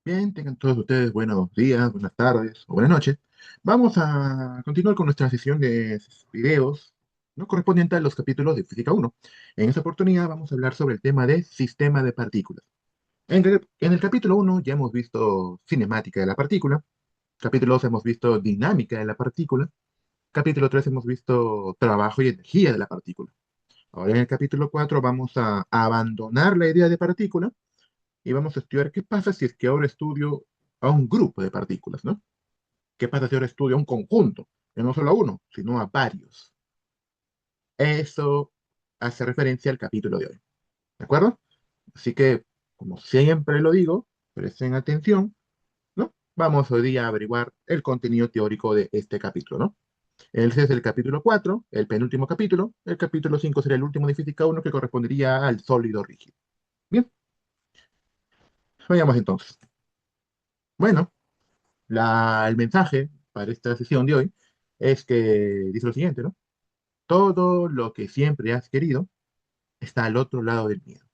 Bien, tengan todos ustedes buenos días, buenas tardes o buenas noches. Vamos a continuar con nuestra sesión de videos, ¿no? Correspondiente a los capítulos de Física 1. En esta oportunidad vamos a hablar sobre el tema de sistema de partículas. En el capítulo 1 ya hemos visto cinemática de la partícula, capítulo 2 hemos visto dinámica de la partícula, capítulo 3 hemos visto trabajo y energía de la partícula. Ahora en el capítulo 4 vamos a abandonar la idea de partícula y vamos a estudiar qué pasa si es que ahora estudio a un grupo de partículas, ¿no? ¿Qué pasa si ahora estudio a un conjunto? Que no solo a uno, sino a varios. Eso hace referencia al capítulo de hoy, ¿de acuerdo? Así que, como siempre lo digo, presten atención, ¿no? Vamos hoy día a averiguar el contenido teórico de este capítulo, ¿no? Ese es el capítulo 4, el penúltimo capítulo. El capítulo 5 sería el último de Física 1 que correspondería al sólido rígido. Bien, vayamos entonces. Bueno, el mensaje para esta sesión de hoy es que dice lo siguiente, ¿no? Todo lo que siempre has querido está al otro lado del miedo.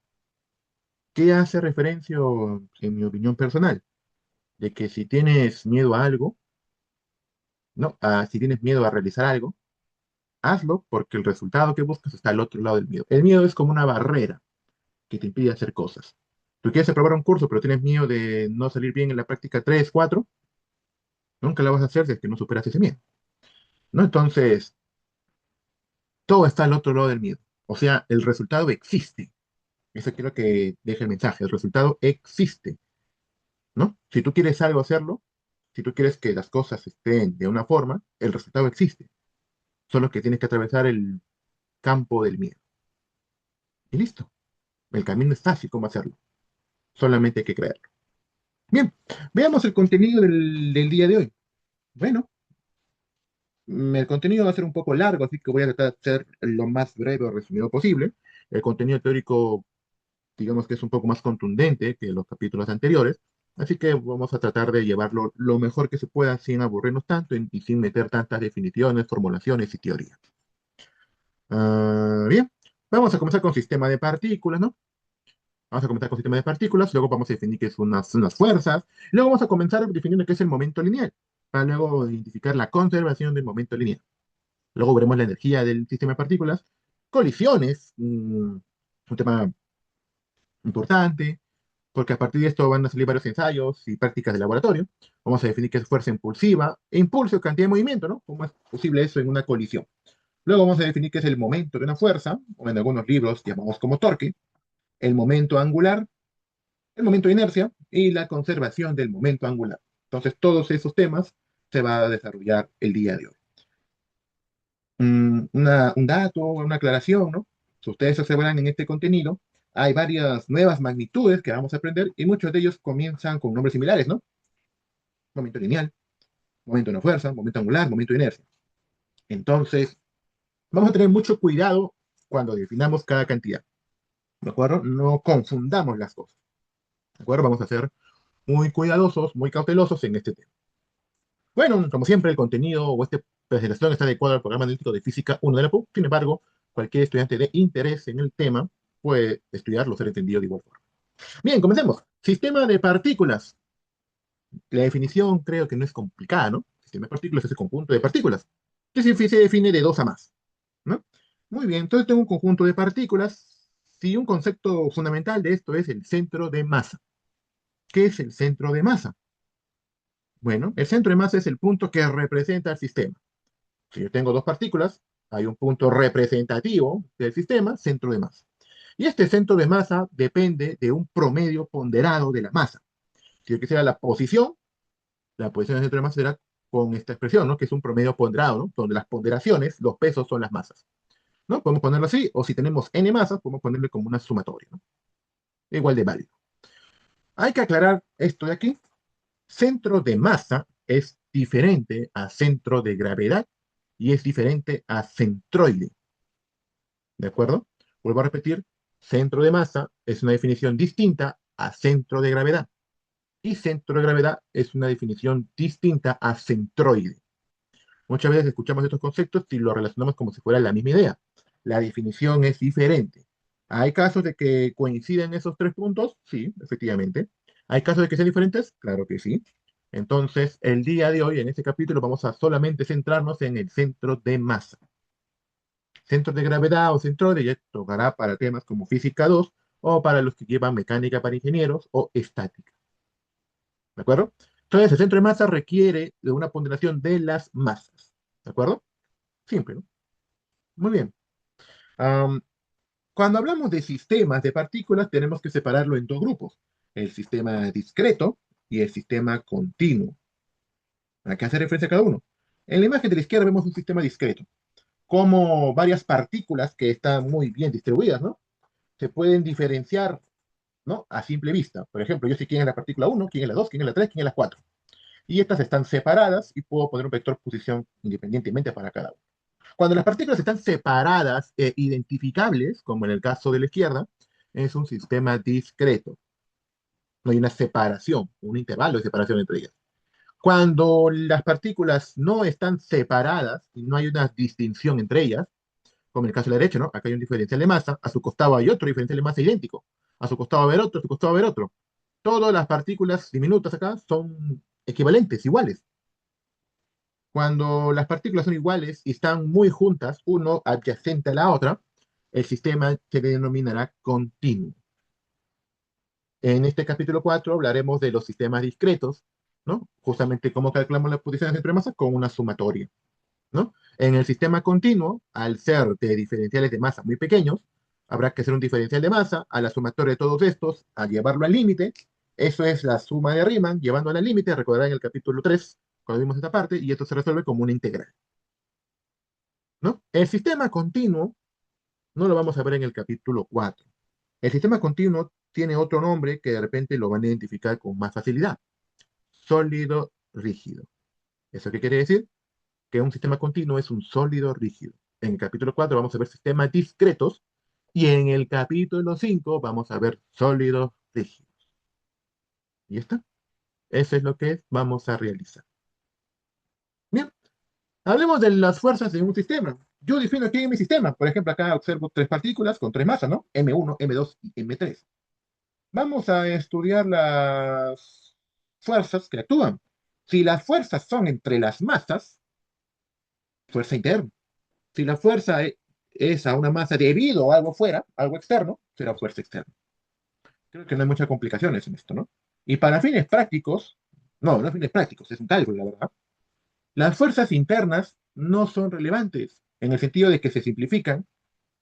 ¿Qué hace referencia, en mi opinión personal? De que si tienes miedo a algo, ¿no? Si tienes miedo a realizar algo, hazlo porque el resultado que buscas está al otro lado del miedo. El miedo es como una barrera que te impide hacer cosas. Tú quieres aprobar un curso, pero tienes miedo de no salir bien en la práctica 3, 4, nunca la vas a hacer si es que no superas ese miedo, ¿no? Entonces, todo está al otro lado del miedo. O sea, el resultado existe. Eso quiero que deje el mensaje. El resultado existe, ¿no? Si tú quieres algo hacerlo, si tú quieres que las cosas estén de una forma, el resultado existe. Solo que tienes que atravesar el campo del miedo. Y listo. El camino es fácil cómo hacerlo. Solamente hay que creerlo. Bien, veamos el contenido del día de hoy. Bueno, el contenido va a ser un poco largo, así que voy a tratar de ser lo más breve o resumido posible. El contenido teórico digamos que es un poco más contundente que los capítulos anteriores, así que vamos a tratar de llevarlo lo mejor que se pueda sin aburrirnos tanto y sin meter tantas definiciones, formulaciones y teorías. Bien, vamos a comenzar con sistema de partículas, ¿no? Vamos a comenzar con sistema de partículas, luego vamos a definir qué son unas fuerzas, luego vamos a comenzar definiendo qué es el momento lineal, para luego identificar la conservación del momento lineal. Luego veremos la energía del sistema de partículas, colisiones, un tema importante, porque a partir de esto van a salir varios ensayos y prácticas de laboratorio. Vamos a definir qué es fuerza impulsiva, e impulso, cantidad de movimiento, ¿no? ¿Cómo es posible eso en una colisión? Luego vamos a definir qué es el momento de una fuerza, o en algunos libros llamamos como torque, el momento angular, el momento de inercia y la conservación del momento angular. Entonces, todos esos temas se va a desarrollar el día de hoy. Un dato, una aclaración, ¿no? Si ustedes observan en este contenido, hay varias nuevas magnitudes que vamos a aprender y muchos de ellos comienzan con nombres similares, ¿no? Momento lineal, momento de una fuerza, momento angular, momento de inercia. Entonces, vamos a tener mucho cuidado cuando definamos cada cantidad, ¿de acuerdo? No confundamos las cosas, ¿de acuerdo? Vamos a ser muy cuidadosos, muy cautelosos en este tema. Bueno, como siempre, el contenido o esta presentación está adecuado al programa analítico de Física 1 de la PUC. Sin embargo, cualquier estudiante de interés en el tema puede estudiarlo, ser entendido de igual forma. Bien, comencemos. Sistema de partículas. La definición creo que no es complicada, ¿no? Sistema de partículas es el conjunto de partículas, que se define de dos a más, ¿no? Muy bien, entonces tengo un conjunto de partículas. Si un concepto fundamental de esto es el centro de masa. ¿Qué es el centro de masa? Bueno, el centro de masa es el punto que representa el sistema. Si yo tengo dos partículas, hay un punto representativo del sistema, centro de masa. Y este centro de masa depende de un promedio ponderado de la masa. Si yo quisiera la posición del centro de masa será con esta expresión, ¿no? Que es un promedio ponderado, ¿no? Donde las ponderaciones, los pesos son las masas, ¿no? Podemos ponerlo así, o si tenemos n masas, podemos ponerle como una sumatoria, ¿no? Igual de válido. Hay que aclarar esto de aquí. Centro de masa es diferente a centro de gravedad y es diferente a centroide. ¿De acuerdo? Vuelvo a repetir, centro de masa es una definición distinta a centro de gravedad. Y centro de gravedad es una definición distinta a centroide. Muchas veces escuchamos estos conceptos y los relacionamos como si fuera la misma idea. La definición es diferente. ¿Hay casos de que coinciden esos tres puntos? Sí, efectivamente. ¿Hay casos de que sean diferentes? Claro que sí. Entonces, el día de hoy, en este capítulo, vamos a solamente centrarnos en el centro de masa. Centro de gravedad o centroide ya tocará para temas como física 2 o para los que llevan mecánica para ingenieros o estática. ¿De acuerdo? Entonces, el centro de masa requiere de una ponderación de las masas. ¿De acuerdo? Simple, ¿no? Muy bien. Am, Cuando hablamos de sistemas de partículas, tenemos que separarlo en dos grupos: el sistema discreto y el sistema continuo. ¿A qué hace referencia cada uno? En la imagen de la izquierda vemos un sistema discreto, como varias partículas que están muy bien distribuidas, ¿no? Se pueden diferenciar, ¿no? A simple vista. Por ejemplo, yo sé quién es la partícula uno, quién es la 2, quién es la 3, quién es la 4. Y estas están separadas y puedo poner un vector posición independientemente para cada uno. Cuando las partículas están separadas e identificables, como en el caso de la izquierda, es un sistema discreto. No hay una separación, un intervalo de separación entre ellas. Cuando las partículas no están separadas y no hay una distinción entre ellas, como en el caso de la derecha, ¿no? Acá hay un diferencial de masa, a su costado hay otro diferencial de masa idéntico, a su costado va a haber otro, a su costado va a haber otro. Todas las partículas diminutas acá son equivalentes, iguales. Cuando las partículas son iguales y están muy juntas, uno adyacente a la otra, el sistema se denominará continuo. En este capítulo 4 hablaremos de los sistemas discretos, ¿no? Justamente cómo calculamos las posiciones entre masas con una sumatoria, ¿no? En el sistema continuo, al ser de diferenciales de masa muy pequeños, habrá que hacer un diferencial de masa a la sumatoria de todos estos, a llevarlo al límite. Eso es la suma de Riemann, llevándola al límite, recordarán en el capítulo 3, cuando vimos esta parte, y esto se resuelve como una integral, ¿no? El sistema continuo no lo vamos a ver en el capítulo 4. El sistema continuo tiene otro nombre que de repente lo van a identificar con más facilidad: sólido rígido. ¿Eso qué quiere decir? Que un sistema continuo es un sólido rígido. En el capítulo 4 vamos a ver sistemas discretos y en el capítulo 5 vamos a ver sólidos rígidos. ¿Y está? Eso es lo que vamos a realizar. Bien, hablemos de las fuerzas de un sistema. Yo defino aquí en mi sistema. Por ejemplo, acá observo tres partículas con tres masas, ¿no? M1, M2 y M3. Vamos a estudiar las fuerzas que actúan. Si las fuerzas son entre las masas, fuerza interna. Si la fuerza es a una masa debido a algo fuera, algo externo, será fuerza externa. Creo que no hay muchas complicaciones en esto, ¿no? Y para fines prácticos, no fines prácticos, es un cálculo, la verdad. Las fuerzas internas no son relevantes, en el sentido de que se simplifican,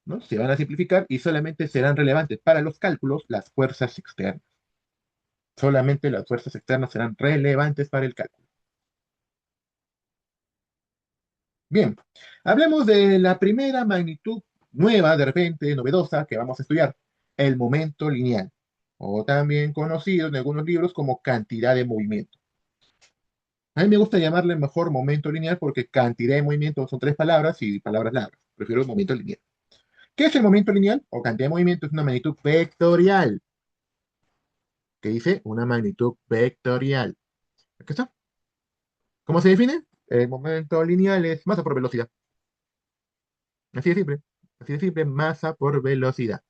¿no? Se van a simplificar y solamente serán relevantes para los cálculos las fuerzas externas. Solamente las fuerzas externas serán relevantes para el cálculo. Bien, hablemos de la primera magnitud nueva, de repente, novedosa, que vamos a estudiar: el momento lineal, o también conocido en algunos libros como cantidad de movimiento. A mí me gusta llamarle mejor momento lineal porque cantidad de movimiento son tres palabras y palabras largas. Prefiero el momento lineal. ¿Qué es el momento lineal? O cantidad de movimiento es una magnitud vectorial. ¿Qué dice? Una magnitud vectorial. ¿Aquí está? ¿Cómo se define? El momento lineal es masa por velocidad. Así de simple. Así de simple, masa por velocidad.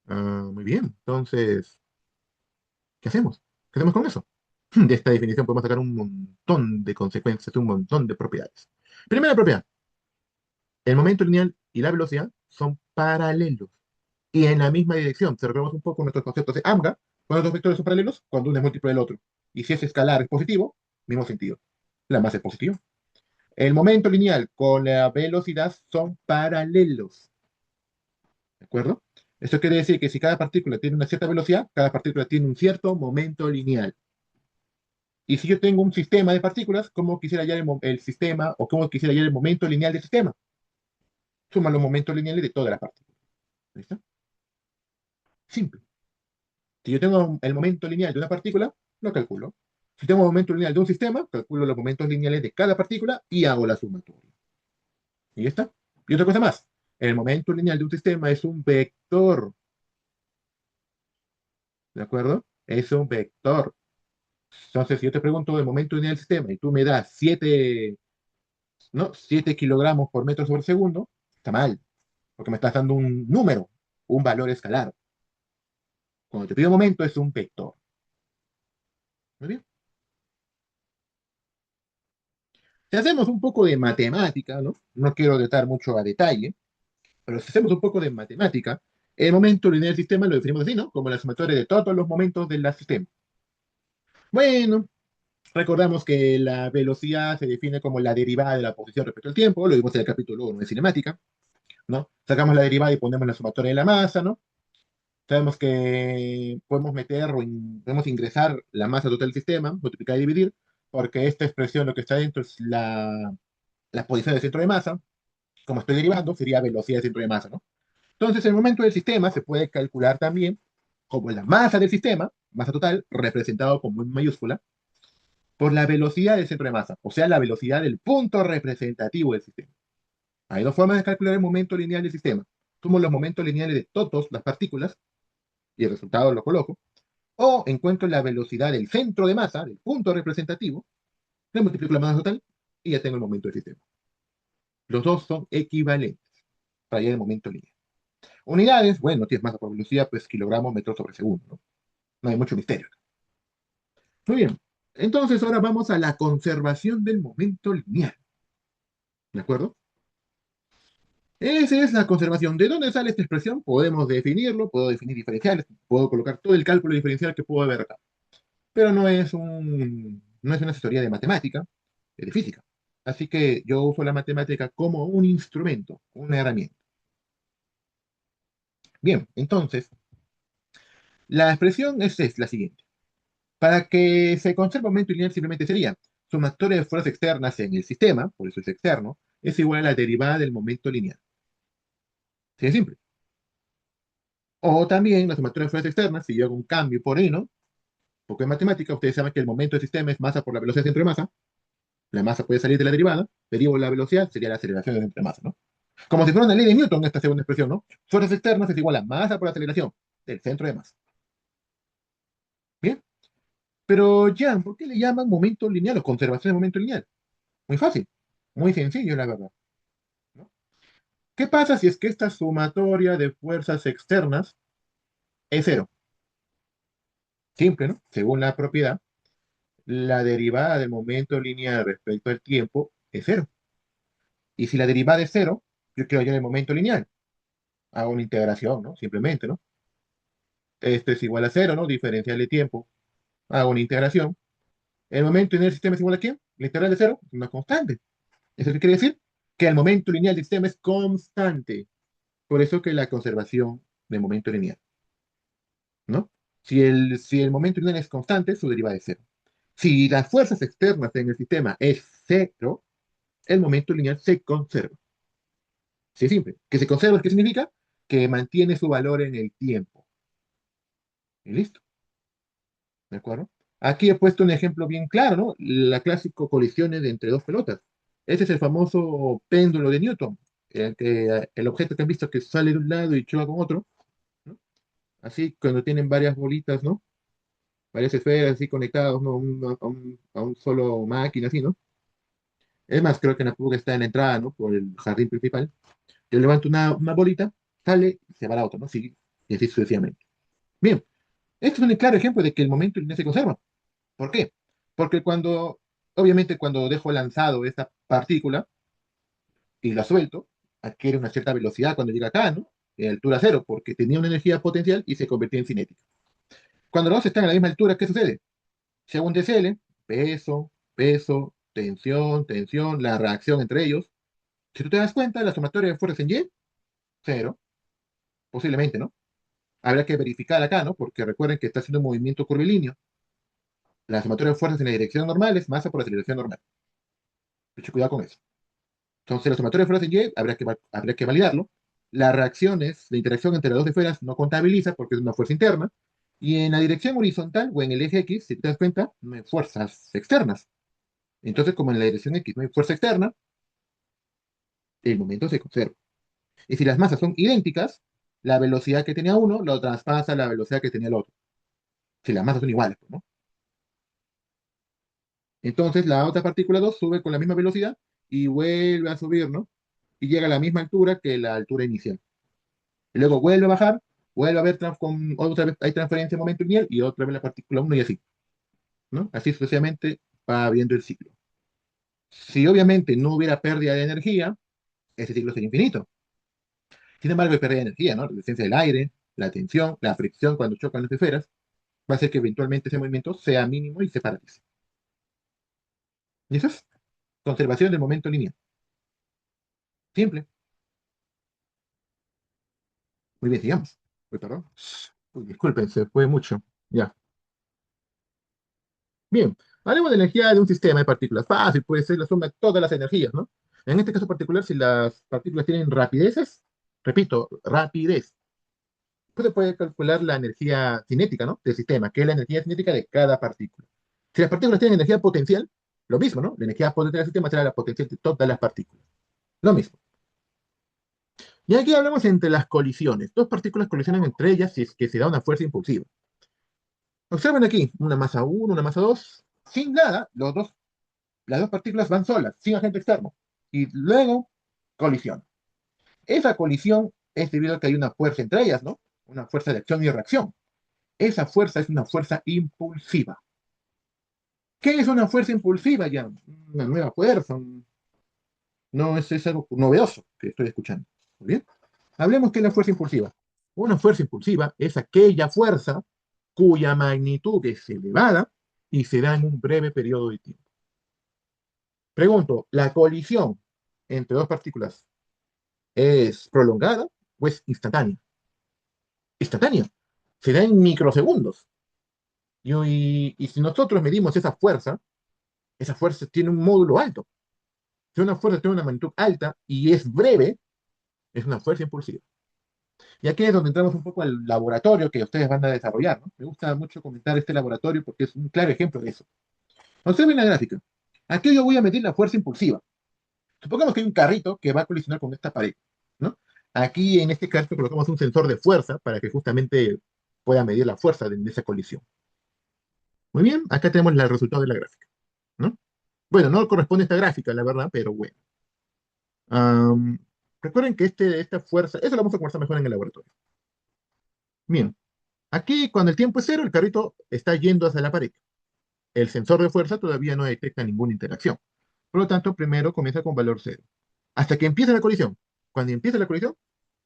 Muy bien. Entonces, ¿qué hacemos? ¿Qué hacemos con eso? De esta definición podemos sacar un montón de consecuencias, un montón de propiedades. Primera propiedad: el momento lineal y la velocidad son paralelos y en la misma dirección. Si recordamos un poco nuestros conceptos de AMGA, cuando dos vectores son paralelos, cuando uno es múltiplo del otro. Y si es escalar es positivo, mismo sentido. La masa es positiva. El momento lineal con la velocidad son paralelos. ¿De acuerdo? Esto quiere decir que si cada partícula tiene una cierta velocidad, cada partícula tiene un cierto momento lineal. Y si yo tengo un sistema de partículas, ¿cómo quisiera hallar el sistema o cómo quisiera hallar el momento lineal del sistema? Suma los momentos lineales de todas las partículas. ¿Listo? Simple. Si yo tengo el momento lineal de una partícula, lo calculo. Si tengo el momento lineal de un sistema, calculo los momentos lineales de cada partícula y hago la sumatoria. ¿Y ya está? Y otra cosa más. El momento lineal de un sistema es un vector. ¿De acuerdo? Es un vector. Entonces, si yo te pregunto el momento lineal del sistema y tú me das 7, ¿no? 7 kilogramos por metro sobre segundo, está mal, porque me estás dando un número, un valor escalar. Cuando te pido momento es un vector. Muy bien. Si hacemos un poco de matemática, ¿no? No quiero detallar mucho a detalle, pero si hacemos un poco de matemática, el momento lineal del sistema lo definimos así, ¿no? Como la sumatoria de todos los momentos del sistema. Bueno, recordamos que la velocidad se define como la derivada de la posición respecto al tiempo, lo vimos en el capítulo 1 de cinemática, ¿no? Sacamos la derivada y ponemos la sumatoria de la masa, ¿no? Sabemos que podemos meter podemos ingresar la masa total del sistema, multiplicar y dividir, porque esta expresión lo que está dentro es la posición del centro de masa. Como estoy derivando, sería velocidad del centro de masa, ¿no? Entonces, el momento del sistema se puede calcular también como la masa del sistema, masa total, representado como en mayúscula, por la velocidad del centro de masa, o sea, la velocidad del punto representativo del sistema. Hay dos formas de calcular el momento lineal del sistema. Sumo los momentos lineales de todas las partículas y el resultado lo coloco, o encuentro la velocidad del centro de masa, del punto representativo, le multiplico la masa total y ya tengo el momento del sistema. Los dos son equivalentes para hallar el momento lineal. Unidades, bueno, tienes masa por velocidad, pues kilogramos, metros sobre segundo, ¿no? No hay mucho misterio. Muy bien. Entonces ahora vamos a la conservación del momento lineal. ¿De acuerdo? Esa es la conservación. ¿De dónde sale esta expresión? Podemos definirlo, puedo definir diferenciales, puedo colocar todo el cálculo diferencial que puedo ver acá. Pero no es una asesoría de matemática, es de física. Así que yo uso la matemática como un instrumento, una herramienta. Bien, entonces, la expresión es la siguiente. Para que se conserve un momento lineal simplemente sería sumatoria de fuerzas externas en el sistema, por eso es externo, es igual a la derivada del momento lineal. Así de simple. O también la sumatoria de fuerzas externas, si yo hago un cambio por I, ¿no? Porque en matemática ustedes saben que el momento del sistema es masa por la velocidad del centro de masa. La masa puede salir de la derivada, derivo la velocidad, sería la aceleración del centro de masa, ¿no? Como si fuera una ley de Newton esta segunda expresión, ¿no? Fuerzas externas es igual a masa por aceleración del centro de masa. Bien, pero ya, ¿por qué le llaman momento lineal o conservación de momento lineal? Muy fácil, muy sencillo, la verdad, ¿no? ¿Qué pasa si es que esta sumatoria de fuerzas externas es cero? Simple, ¿no? Según la propiedad, la derivada del momento lineal respecto al tiempo es cero. Y si la derivada es cero, yo quiero hallar el momento lineal. Hago una integración, ¿no? Simplemente, ¿no? Esto es igual a cero, ¿no? Diferencial de tiempo. Hago una integración. El momento lineal del sistema es igual a ¿qué? La integral de cero es una constante. ¿Eso qué quiere decir? Que el momento lineal del sistema es constante. Por eso que la conservación del momento lineal, ¿no? Si el momento lineal es constante, su derivada es cero. Si las fuerzas externas en el sistema es cero, el momento lineal se conserva. Sí, es simple. Que se conserva, ¿qué significa? Que mantiene su valor en el tiempo. Y listo. ¿De acuerdo? Aquí he puesto un ejemplo bien claro, ¿no? La clásico colisiones de entre dos pelotas. Ese es el famoso péndulo de Newton, el objeto que han visto que sale de un lado y choca con otro, ¿no? Así, cuando tienen varias bolitas, ¿no? Varias esferas así conectadas, ¿no? A un solo máquina, así, ¿no? Es más, creo que en la fuga está en la entrada, ¿no? Por el jardín principal. Yo levanto una bolita, sale, se va la otra, ¿no? Sigue, y así sucesivamente. Bien, esto es un claro ejemplo de que el momento lineal se conserva. ¿Por qué? Porque obviamente cuando dejo lanzado esta partícula y la suelto, adquiere una cierta velocidad cuando llega acá, ¿no? En altura cero, porque tenía una energía potencial y se convirtió en cinética. Cuando los dos están a la misma altura, ¿qué sucede? Según DCL, peso, peso, tensión, tensión, la reacción entre ellos. Si tú te das cuenta, la sumatoria de fuerzas en Y, cero, posiblemente, ¿no? Habrá que verificar acá, ¿no? Porque recuerden que está haciendo un movimiento curvilíneo. La sumatoria de fuerzas en la dirección normal es masa por aceleración normal. Mucho cuidado con eso. Entonces, la sumatoria de fuerzas en Y habría que validarlo. Las reacciones, la interacción entre las dos esferas no contabiliza porque es una fuerza interna. Y en la dirección horizontal o en el eje X, si te das cuenta, no hay fuerzas externas. Entonces, como en la dirección X no hay fuerza externa, el momento se conserva. Y si las masas son idénticas, la velocidad que tenía uno lo traspasa a la velocidad que tenía el otro. Si las masas son iguales, pues, ¿no? Entonces, la otra partícula 2 sube con la misma velocidad y vuelve a subir, ¿no? Y llega a la misma altura que la altura inicial. Y luego vuelve a bajar, vuelve a haber otra vez hay transferencia de momento lineal y otra vez la partícula uno y así. ¿no? Así sucesivamente va abriendo el ciclo. Si obviamente no hubiera pérdida de energía, ese ciclo sería infinito. Sin embargo, hay pérdida de energía, ¿no? La resistencia del aire, la tensión, la fricción cuando chocan las esferas, va a hacer que eventualmente ese movimiento sea mínimo y se paralice. Y eso es conservación del momento lineal. Simple. Muy bien, sigamos. Uy, perdón. Uy, disculpen, se fue mucho. Ya. Bien. Hablemos de energía de un sistema de partículas. Fácil, puede ser la suma de todas las energías, ¿no? En este caso particular, si las partículas tienen rapideces, repito, rapidez, pues se puede calcular la energía cinética, ¿no? Del sistema, que es la energía cinética de cada partícula. Si las partículas tienen energía potencial, lo mismo, ¿no? La energía potencial del sistema será la potencial de todas las partículas. Lo mismo. Y aquí hablamos entre las colisiones. Dos partículas colisionan entre ellas si es que se da una fuerza impulsiva. Observen aquí, una masa uno, una masa 2, sin nada, las dos partículas van solas, sin agente externo. Y luego colisión. Esa colisión es debido a que hay una fuerza entre ellas, ¿no? Una fuerza de acción y reacción. Esa fuerza es una fuerza impulsiva. ¿Qué es una fuerza impulsiva ya? Una nueva fuerza. No es algo novedoso que estoy escuchando. Muy bien. Hablemos qué es la fuerza impulsiva. Una fuerza impulsiva es aquella fuerza cuya magnitud es elevada y se da en un breve periodo de tiempo. Pregunto, ¿la colisión entre dos partículas es prolongada o es instantánea? Instantánea. Se da en microsegundos. Y si nosotros medimos esa fuerza tiene un módulo alto. Si una fuerza tiene una magnitud alta y es breve, es una fuerza impulsiva. Y aquí es donde entramos un poco al laboratorio que ustedes van a desarrollar, ¿no? Me gusta mucho comentar este laboratorio porque es un claro ejemplo de eso. Observen la gráfica. Aquí yo voy a medir la fuerza impulsiva. Supongamos que hay un carrito que va a colisionar con esta pared, ¿no? Aquí en este carrito colocamos un sensor de fuerza para que justamente pueda medir la fuerza de esa colisión. Muy bien, acá tenemos el resultado de la gráfica, ¿no? Bueno, no corresponde a esta gráfica, la verdad, pero bueno. Am, recuerden que esta fuerza, eso lo vamos a conversar mejor en el laboratorio. Bien, aquí cuando el tiempo es cero, el carrito está yendo hacia la pared. El sensor de fuerza todavía no detecta ninguna interacción. Por lo tanto, primero comienza con valor cero. Hasta que empiece la colisión. Cuando empieza la colisión,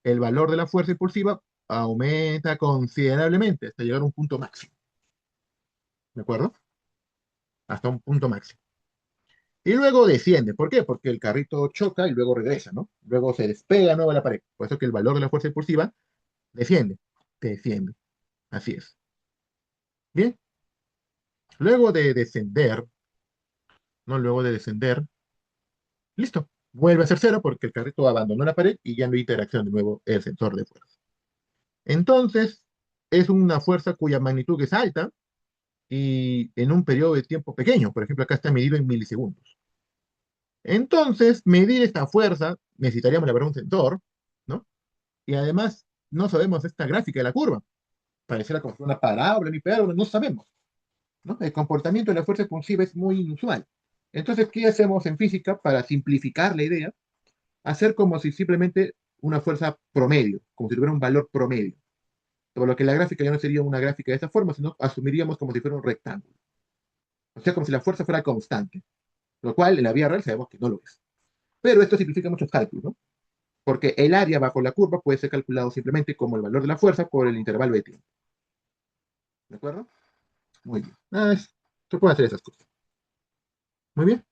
el valor de la fuerza impulsiva aumenta considerablemente hasta llegar a un punto máximo. ¿De acuerdo? Hasta un punto máximo. Y luego desciende. ¿Por qué? Porque el carrito choca y luego regresa, ¿no? Luego se despega de nuevo de la pared. Por eso que el valor de la fuerza impulsiva desciende. Desciende. Así es. Bien. Luego de descender, ¿no? Luego de descender, listo. Vuelve a ser cero porque el carrito abandonó la pared y ya no hay interacción de nuevo el sensor de fuerza. Entonces, es una fuerza cuya magnitud es alta y en un periodo de tiempo pequeño. Por ejemplo, acá está medido en milisegundos. Entonces, medir esta fuerza, necesitaríamos, la verdad, un sensor, ¿no? Y además, no sabemos esta gráfica de la curva. Pareciera como una parábola, ni parábola, no sabemos, ¿no? El comportamiento de la fuerza expulsiva es muy inusual. Entonces, ¿qué hacemos en física para simplificar la idea? Hacer como si simplemente una fuerza promedio, como si tuviera un valor promedio. Por lo que la gráfica ya no sería una gráfica de esta forma, sino asumiríamos como si fuera un rectángulo. O sea, como si la fuerza fuera constante, lo cual en la vida real sabemos que no lo es. Pero esto simplifica muchos cálculos, ¿no? Porque el área bajo la curva puede ser calculado simplemente como el valor de la fuerza por el intervalo de tiempo. ¿De acuerdo? Muy bien. Se puede hacer esas cosas. Muy bien.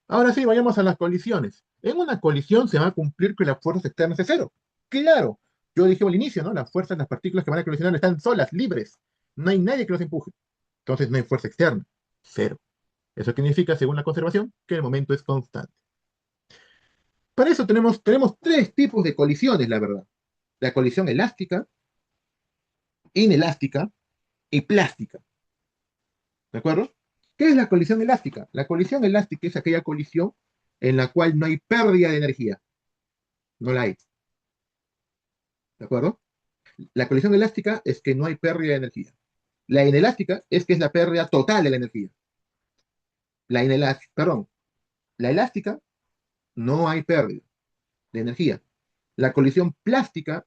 Ahora sí, vayamos a las colisiones. En una colisión se va a cumplir que las fuerzas externas es cero. Claro, yo dije al inicio, ¿no? Las fuerzas, las partículas que van a colisionar están solas, libres. No hay nadie que los empuje. Entonces no hay fuerza externa. Cero. Eso significa, según la conservación, que el momento es constante. Para eso tenemos tres tipos de colisiones, la verdad. La colisión elástica, inelástica y plástica. ¿De acuerdo? ¿Qué es la colisión elástica? La colisión elástica es aquella colisión en la cual no hay pérdida de energía. No la hay. ¿De acuerdo? La colisión elástica es que no hay pérdida de energía. La inelástica es que es la pérdida total de la energía. Perdón, la elástica no hay pérdida de energía. La colisión plástica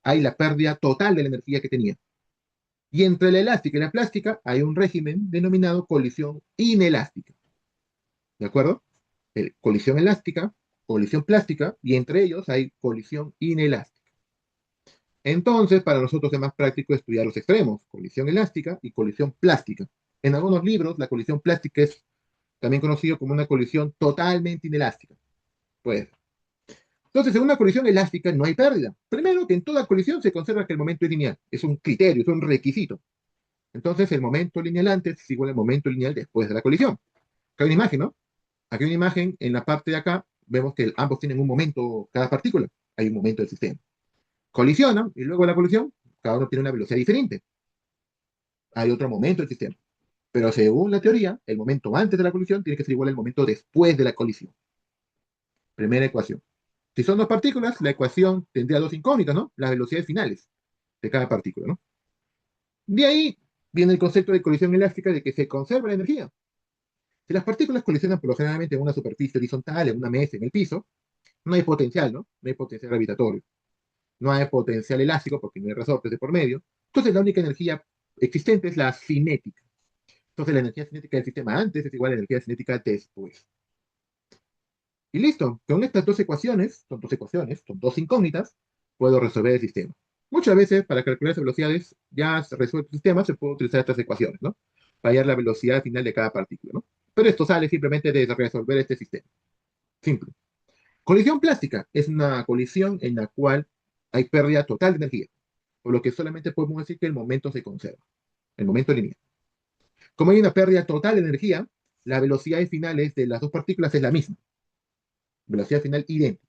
hay la pérdida total de la energía que tenía. Y entre la elástica y la plástica hay un régimen denominado colisión inelástica. ¿De acuerdo? Colisión elástica, colisión plástica, y entre ellos hay colisión inelástica. Entonces, para nosotros es más práctico estudiar los extremos, colisión elástica y colisión plástica. En algunos libros, la colisión plástica es también conocido como una colisión totalmente inelástica. Pues, entonces, en una colisión elástica no hay pérdida. Primero, que en toda colisión se conserva que el momento es lineal. Es un criterio, es un requisito. Entonces, el momento lineal antes es igual al momento lineal después de la colisión. Acá hay una imagen, ¿no? Aquí hay una imagen, en la parte de acá, vemos que ambos tienen un momento, cada partícula. Hay un momento del sistema. Colisionan, y luego de la colisión, cada uno tiene una velocidad diferente. Hay otro momento del sistema. Pero según la teoría, el momento antes de la colisión tiene que ser igual al momento después de la colisión. Primera ecuación. Si son dos partículas, la ecuación tendría dos incógnitas, ¿no? Las velocidades finales de cada partícula, ¿no? De ahí viene el concepto de colisión elástica de que se conserva la energía. Si las partículas colisionan por lo generalmente en una superficie horizontal, en una mesa, en el piso, no hay potencial, ¿no? No hay potencial gravitatorio. No hay potencial elástico porque no hay resortes de por medio. Entonces la única energía existente es la cinética. Entonces la energía cinética del sistema antes es igual a la energía cinética después. Y listo, con estas dos ecuaciones, son dos incógnitas, puedo resolver el sistema. Muchas veces, para calcular las velocidades, ya se resuelve el sistema, se puede utilizar estas ecuaciones, ¿no? Para hallar la velocidad final de cada partícula, ¿no? Pero esto sale simplemente de resolver este sistema. Simple. Colisión plástica es una colisión en la cual hay pérdida total de energía, por lo que solamente podemos decir que el momento se conserva, el momento lineal. Como hay una pérdida total de energía, la velocidad finales de las dos partículas es la misma, velocidad final idéntica,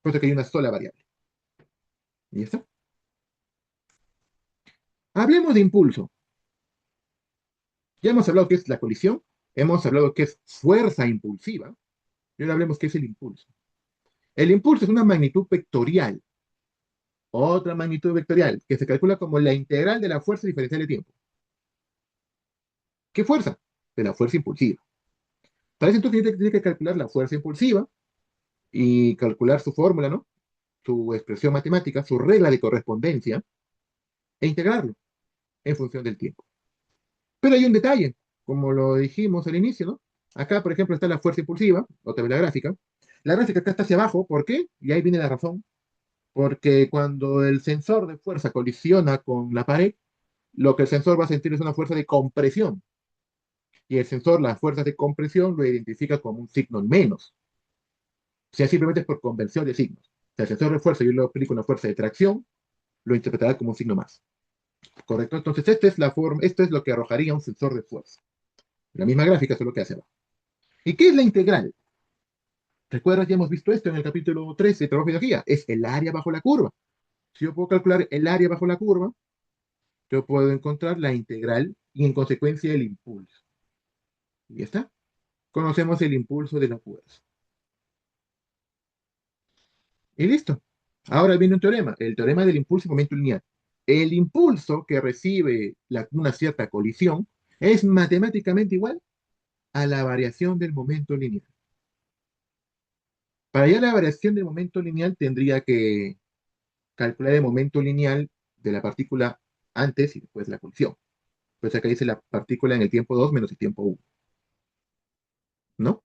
por eso que hay una sola variable. ¿Y está? Hablemos de impulso. Ya hemos hablado que es la colisión, hemos hablado que es fuerza impulsiva, y ahora hablemos qué es el impulso. El impulso es una magnitud vectorial, otra magnitud vectorial, que se calcula como la integral de la fuerza diferencial de tiempo. ¿Qué fuerza? De la fuerza impulsiva. Para eso entonces tiene que calcular la fuerza impulsiva y calcular su fórmula, ¿no? Su expresión matemática, su regla de correspondencia, e integrarlo en función del tiempo. Pero hay un detalle, como lo dijimos al inicio, ¿no? Acá, por ejemplo, está la fuerza impulsiva, otra vez la gráfica. La gráfica acá está hacia abajo, ¿por qué? Y ahí viene la razón. Porque cuando el sensor de fuerza colisiona con la pared, lo que el sensor va a sentir es una fuerza de compresión. Y el sensor, las fuerzas de compresión, lo identifica como un signo menos. O sea, simplemente es por convención de signos. O sea, el sensor de fuerza, yo le aplico una fuerza de tracción, lo interpretará como un signo más. ¿Correcto? Entonces, esta es la forma, esto es lo que arrojaría un sensor de fuerza. La misma gráfica, solo que hacia abajo. ¿Y qué es la integral? Recuerdas, ya hemos visto esto en el capítulo 13 de trabajo de biología. Es el área bajo la curva. Si yo puedo calcular el área bajo la curva, yo puedo encontrar la integral y en consecuencia el impulso. Y ya está. Conocemos el impulso de la fuerza. Y listo. Ahora viene un teorema, el teorema del impulso y momento lineal. El impulso que recibe una cierta colisión es matemáticamente igual a la variación del momento lineal. Para hallar la variación del momento lineal tendría que calcular el momento lineal de la partícula antes y después de la colisión. Pues acá dice la partícula en el tiempo 2 menos el tiempo 1, ¿no?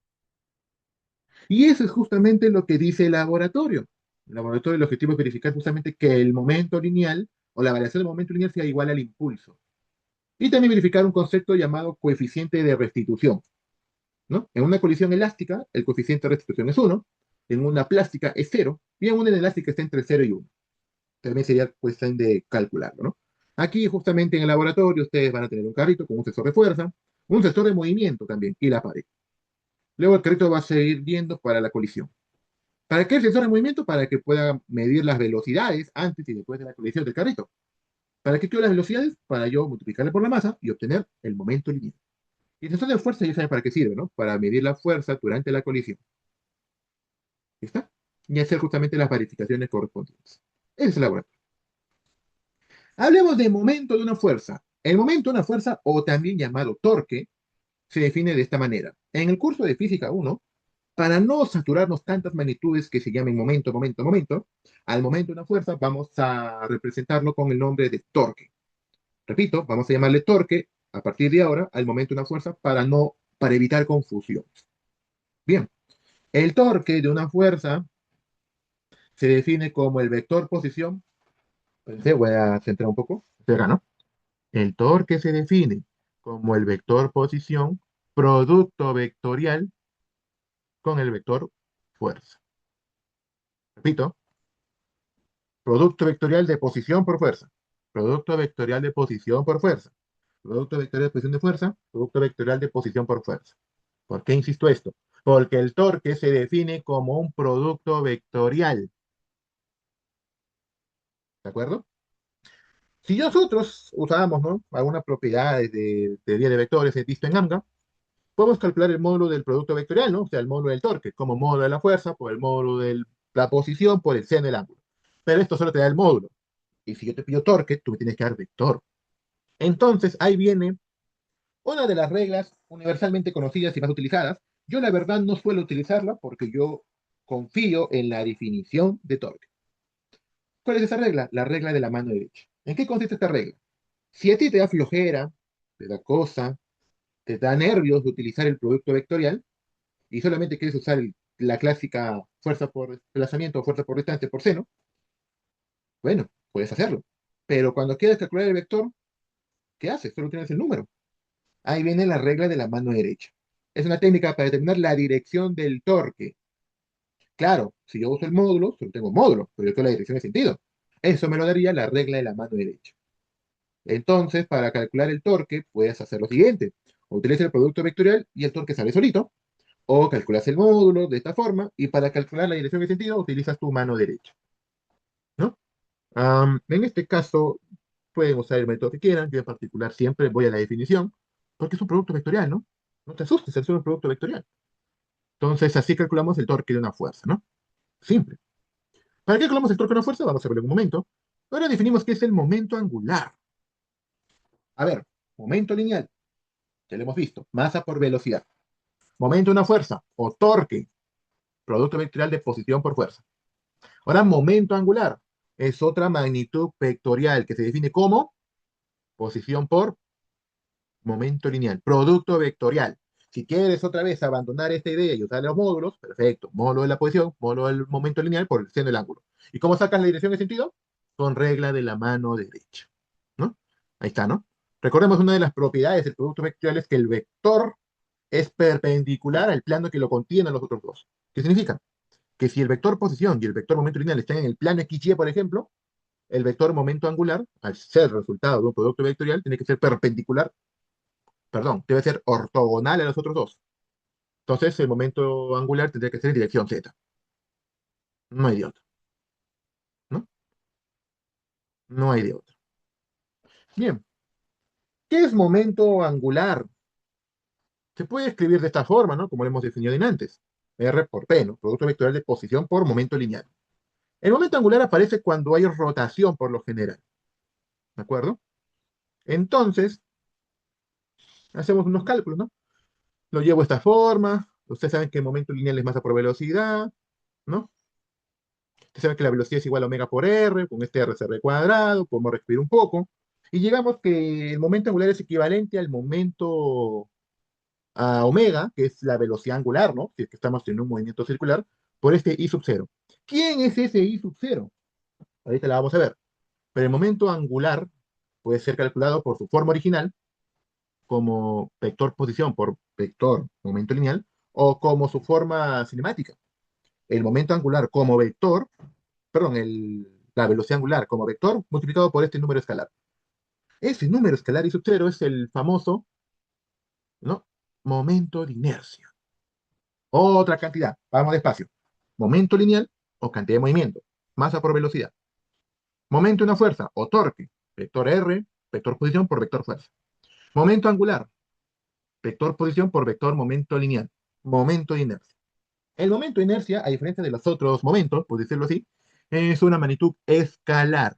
Y eso es justamente lo que dice el laboratorio. El laboratorio, el objetivo es verificar justamente que el momento lineal o la variación del momento lineal sea igual al impulso. Y también verificar un concepto llamado coeficiente de restitución, ¿no? En una colisión elástica, el coeficiente de restitución es 1, en una plástica es 0, y en una elástica está entre 0 y 1. También sería cuestión de calcularlo, ¿no? Aquí, justamente en el laboratorio, ustedes van a tener un carrito con un sensor de fuerza, un sensor de movimiento también, y la pared. Luego el carrito va a seguir viendo para la colisión. ¿Para qué el sensor de movimiento? Para que pueda medir las velocidades antes y después de la colisión del carrito. ¿Para qué quiero las velocidades? Para yo multiplicarle por la masa y obtener el momento lineal. Y el sensor de fuerza ya sabe para qué sirve, ¿no? Para medir la fuerza durante la colisión. ¿Está? Y hacer justamente las verificaciones correspondientes. Ese es el laboratorio. Hablemos de momento de una fuerza. El momento de una fuerza, o también llamado torque, se define de esta manera. En el curso de Física 1, para no saturarnos tantas magnitudes que se llamen momento, al momento de una fuerza vamos a representarlo con el nombre de torque. Repito, vamos a llamarle torque a partir de ahora al momento de una fuerza para evitar confusión. Bien, el torque de una fuerza se define como el vector posición. Pensé, voy a centrar un poco. Acá, ¿no? El torque se define como el vector posición producto vectorial con el vector fuerza. Repito, producto vectorial de posición por fuerza. Producto vectorial de posición por fuerza. Producto vectorial de posición de fuerza. Producto vectorial de posición por fuerza. ¿Por qué insisto esto? Porque el torque se define como un producto vectorial. ¿De acuerdo? Si nosotros usamos, ¿no?, algunas propiedades de teoría de vectores visto en AMGA, podemos calcular el módulo del producto vectorial, ¿no? O sea, el módulo del torque, como módulo de la fuerza, por el módulo de la posición, por el seno del ángulo. Pero esto solo te da el módulo. Y si yo te pido torque, tú me tienes que dar vector. Entonces, ahí viene una de las reglas universalmente conocidas y más utilizadas. Yo, la verdad, no suelo utilizarla porque yo confío en la definición de torque. ¿Cuál es esa regla? La regla de la mano derecha. ¿En qué consiste esta regla? Si a ti te da flojera, te da cosa, te da nervios de utilizar el producto vectorial y solamente quieres usar la clásica fuerza por desplazamiento o fuerza por distancia por seno, bueno, puedes hacerlo. Pero cuando quieres calcular el vector, ¿qué haces? Solo tienes el número. Ahí viene la regla de la mano derecha. Es una técnica para determinar la dirección del torque. Claro, si yo uso el módulo, solo tengo módulo, pero yo tengo la dirección de sentido. Eso me lo daría la regla de la mano derecha. Entonces, para calcular el torque, puedes hacer lo siguiente. Utiliza el producto vectorial y el torque sale solito. O calculas el módulo de esta forma y para calcular la dirección de sentido utilizas tu mano derecha, ¿no? En este caso, pueden usar el método que quieran. Yo en particular siempre voy a la definición porque es un producto vectorial, ¿no? No te asustes, es un producto vectorial. Entonces, así calculamos el torque de una fuerza, ¿no? Simple. ¿Para qué calculamos el torque de una fuerza? Vamos a verlo en un momento. Ahora definimos qué es el momento angular. A ver, momento lineal, ya lo hemos visto, masa por velocidad. Momento de una fuerza, o torque, producto vectorial de posición por fuerza. Ahora, momento angular, es otra magnitud vectorial que se define como posición por momento lineal, producto vectorial. Si quieres otra vez abandonar esta idea y usar los módulos, perfecto. Módulo de la posición, módulo del momento lineal por el seno del ángulo. ¿Y cómo sacas la dirección de sentido? Con regla de la mano derecha, ¿no? Ahí está, ¿no? Recordemos una de las propiedades del producto vectorial es que el vector es perpendicular al plano que lo contiene a los otros dos. ¿Qué significa? Que si el vector posición y el vector momento lineal están en el plano XY, por ejemplo, el vector momento angular, al ser resultado de un producto vectorial, tiene que ser perpendicular, perdón, debe ser ortogonal a los otros dos. Entonces, el momento angular tendría que ser en dirección Z. No hay de otro, ¿no? No hay de otro. Bien, ¿qué es momento angular? Se puede escribir de esta forma, ¿no? Como lo hemos definido en antes. R por P, ¿no? Producto vectorial de posición por momento lineal. El momento angular aparece cuando hay rotación por lo general, ¿de acuerdo? Entonces, hacemos unos cálculos, ¿no? Lo llevo de esta forma. Ustedes saben que el momento lineal es masa por velocidad, ¿no? Ustedes saben que la velocidad es igual a omega por r, con este r es r cuadrado, podemos reescribir un poco. Y llegamos que el momento angular es equivalente al momento a omega, que es la velocidad angular, ¿no? Si es que estamos en un movimiento circular, por este I sub 0. ¿Quién es ese I sub 0? Ahorita la vamos a ver. Pero el momento angular puede ser calculado por su forma original, como vector posición por vector momento lineal, o como su forma cinemática. El momento angular como vector, perdón, la velocidad angular como vector multiplicado por este número escalar. Ese número escalar I sub 0 es el famoso, ¿no?, momento de inercia. Otra cantidad, vamos despacio. Momento lineal o cantidad de movimiento, masa por velocidad. Momento de una fuerza o torque, vector R, vector posición por vector fuerza. Momento angular, vector posición por vector momento lineal. Momento de inercia. El momento de inercia, a diferencia de los otros momentos, por decirlo así, es una magnitud escalar,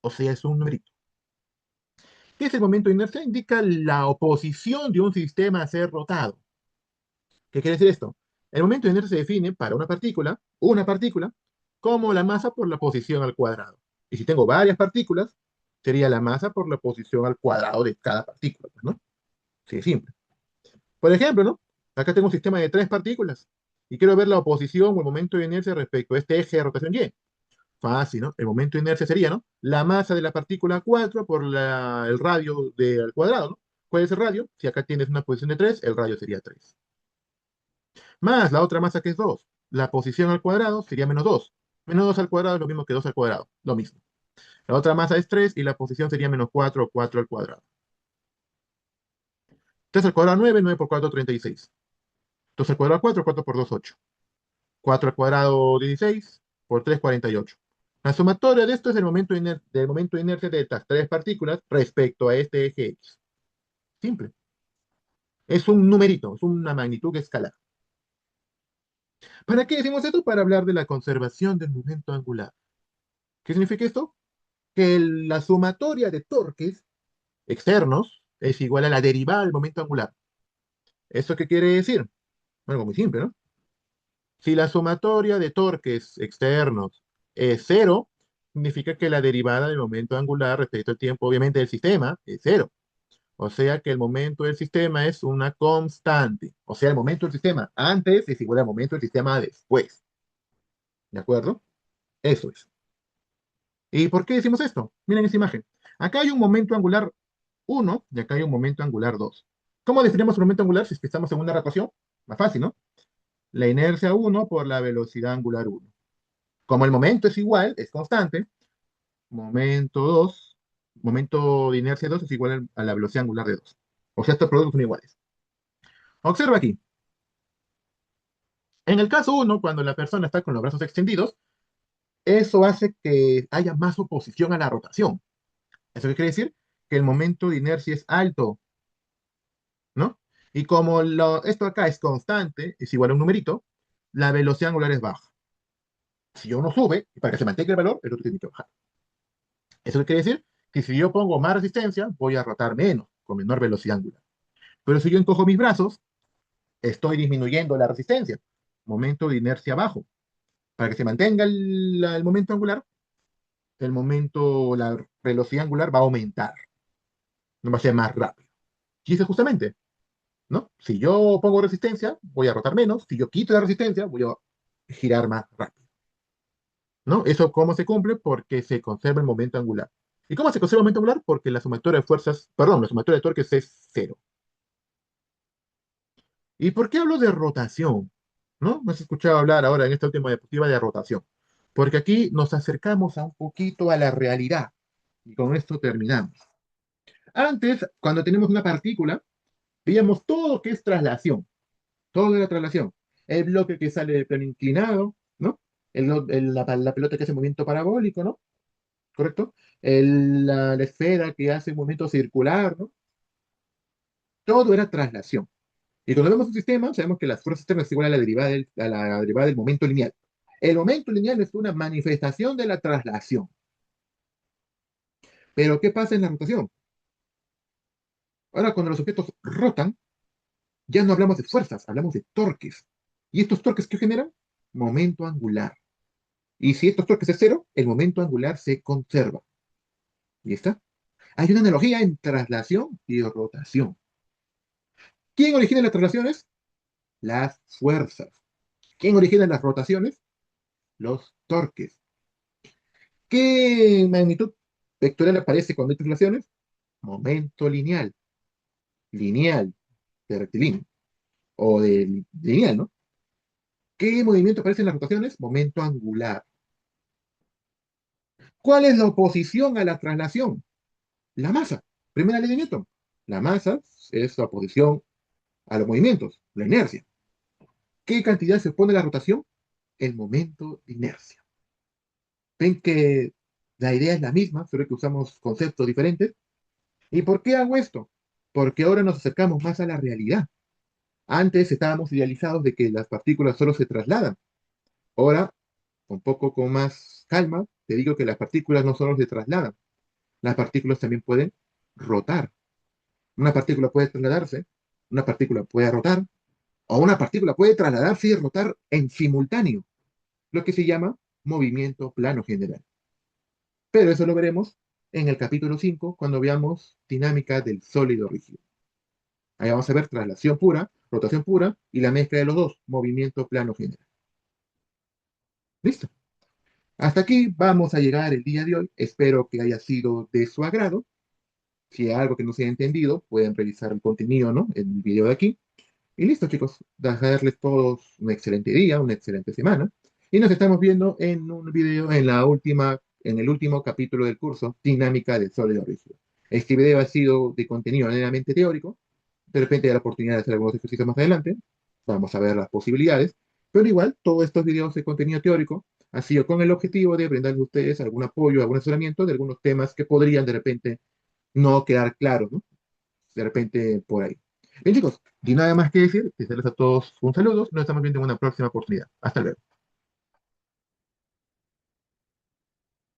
o sea, es un numerito. ¿Qué es el momento de inercia? Indica la oposición de un sistema a ser rotado. ¿Qué quiere decir esto? El momento de inercia se define para una partícula, como la masa por la posición al cuadrado. Y si tengo varias partículas, sería la masa por la posición al cuadrado de cada partícula, pues, ¿no? Sí, es simple. Por ejemplo, ¿no? Acá tengo un sistema de tres partículas y quiero ver la oposición o el momento de inercia respecto a este eje de rotación Y. Fácil, ¿no? El momento de inercia sería, ¿no? La masa de la partícula 4 por el radio al cuadrado, ¿no? ¿Cuál es el radio? Si acá tienes una posición de 3, el radio sería 3. Más la otra masa que es 2. La posición al cuadrado sería menos 2. Menos 2 al cuadrado es lo mismo que 2 al cuadrado. Lo mismo. La otra masa es 3 y la posición sería menos 4 o 4 al cuadrado. 3 al cuadrado 9, 9 por 4 36. 2 al cuadrado 4, 4 por 2 8. 4 al cuadrado 16 por 3 48. La sumatoria de esto es el del momento de inercia de estas tres partículas respecto a este eje X. Simple. Es un numerito, es una magnitud escalar. ¿Para qué decimos esto? Para hablar de la conservación del momento angular. ¿Qué significa esto? Que la sumatoria de torques externos es igual a la derivada del momento angular. ¿Eso qué quiere decir? Algo muy simple, ¿no? Si la sumatoria de torques externos es cero, significa que la derivada del momento angular respecto al tiempo, obviamente, del sistema es cero. O sea que el momento del sistema es una constante. O sea, el momento del sistema antes es igual al momento del sistema después. ¿De acuerdo? Eso es. ¿Y por qué decimos esto? Miren esa imagen. Acá hay un momento angular 1 y acá hay un momento angular 2. ¿Cómo definimos el momento angular si es que estamos en una rotación? Más fácil, ¿no? La inercia 1 por la velocidad angular 1. Como el momento es igual, es constante, momento 2, momento de inercia 2 es igual a la velocidad angular de 2. O sea, estos productos son iguales. Observa aquí. En el caso 1, cuando la persona está con los brazos extendidos, eso hace que haya más oposición a la rotación. ¿Eso qué quiere decir? Que el momento de inercia es alto, ¿no? Y como esto acá es constante, es igual a un numerito, la velocidad angular es baja. Si uno sube, y para que se mantenga el valor, el otro tiene que bajar. ¿Eso qué quiere decir? Que si yo pongo más resistencia, voy a rotar menos, con menor velocidad angular. Pero si yo encojo mis brazos, estoy disminuyendo la resistencia. Momento de inercia bajo. Para que se mantenga el momento angular, la velocidad angular va a aumentar. No va a ser más rápido. Y eso justamente, ¿no? Si yo pongo resistencia, voy a rotar menos. Si yo quito la resistencia, voy a girar más rápido. ¿No? ¿Eso cómo se cumple? Porque se conserva el momento angular. ¿Y cómo se conserva el momento angular? Porque la sumatoria de fuerzas, perdón, la sumatoria de torques es cero. ¿Y por qué hablo de rotación? ¿No? Me has escuchado hablar ahora en esta última diapositiva de rotación. Porque aquí nos acercamos a un poquito a la realidad. Y con esto terminamos. Antes, cuando tenemos una partícula, veíamos todo lo que es traslación. Todo era traslación. El bloque que sale del plano inclinado, ¿no? La pelota que hace movimiento parabólico, ¿no? ¿Correcto? La esfera que hace movimiento circular, ¿no? Todo era traslación. Y cuando vemos un sistema, sabemos que las fuerzas externas es igual a la derivada del momento lineal. El momento lineal es una manifestación de la traslación. Pero ¿qué pasa en la rotación? Ahora, cuando los objetos rotan, ya no hablamos de fuerzas, hablamos de torques. ¿Y estos torques qué generan? Momento angular. Y si estos torques es cero, el momento angular se conserva. ¿Y está? Hay una analogía en traslación y rotación. ¿Quién origina las traslaciones? Las fuerzas. ¿Quién origina las rotaciones? Los torques. ¿Qué magnitud vectorial aparece cuando hay traslaciones? Momento lineal. Lineal, de rectilíneo. O de lineal, ¿no? ¿Qué movimiento aparece en las rotaciones? Momento angular. ¿Cuál es la oposición a la traslación? La masa. Primera ley de Newton. La masa es la oposición a los movimientos, la inercia. ¿Qué cantidad se opone a la rotación? El momento de inercia. Ven que la idea es la misma, solo que usamos conceptos diferentes. ¿Y por qué hago esto? Porque ahora nos acercamos más a la realidad. Antes estábamos idealizados de que las partículas solo se trasladan. Ahora, un poco con más calma, te digo que las partículas no solo se trasladan, las partículas también pueden rotar. Una partícula puede trasladarse, una partícula puede rotar, o una partícula puede trasladarse y rotar en simultáneo, lo que se llama movimiento plano general. Pero eso lo veremos en el capítulo 5 cuando veamos dinámica del sólido rígido. Ahí vamos a ver traslación pura, rotación pura y la mezcla de los dos, movimiento plano general. ¿Listo? Hasta aquí vamos a llegar el día de hoy. Espero que haya sido de su agrado. Si hay algo que no se haya entendido, pueden revisar el contenido, ¿no? En el video de aquí. Y listo, chicos. Dejarles todos un excelente día, una excelente semana. Y nos estamos viendo en un video en el último capítulo del curso, Dinámica del sólido rígido. Este video ha sido de contenido meramente teórico. De repente hay la oportunidad de hacer algunos ejercicios más adelante. Vamos a ver las posibilidades. Pero igual, todos estos videos de contenido teórico ha sido con el objetivo de brindarles a ustedes algún apoyo, algún asesoramiento de algunos temas que podrían de repente no quedar claros, ¿no? De repente por ahí. Bien, chicos, sin nada más que decir, desearles a todos un saludo. Nos estamos viendo en una próxima oportunidad. Hasta luego.